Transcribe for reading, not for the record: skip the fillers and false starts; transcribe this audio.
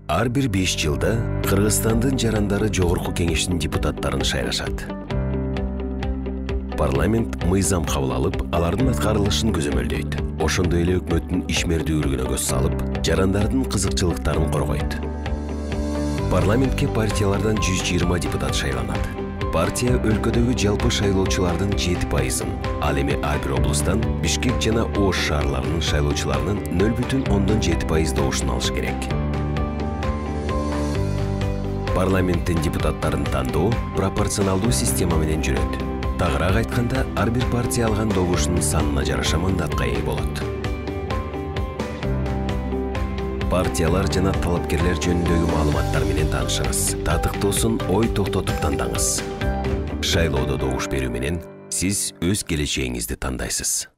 Ар бир 5 жылда Кыргызстандын жарандары Жогорку Кеңештин депутаттарын шайлашат. Парламент мыйзам кабыл алып, алардын аткарылышын көзөмөлдөйт. Ошондой эле өкмөттүн ишмердүүлүгүнө көз салып, жарандардын кызыкчылыктарын коргойт. Парламентке партиялардан 120 депутат шайланат. Партия өлкөдөгү жалпы шайлоочулардын 7%, ал эми ар бир облустан Бишкек жана Ош шаарларынын шайлоочуларынын 0,7% добушун алыш керек. Парламенттин депутаттарын тандоо пропорционалдуу система менен жүрөт. Тагыраак айтканда, ар бир партия алган добушунун санына жараша мандатка ээ болот. Партиялар жана талапкерлер жөнүндөгү маалыматтар менен таанышыңыз. Татыктоосун ой токтотуп тандаңыз. Шайлоодо добуш берүү менен сиз өз келечегиңизди тандайсыз.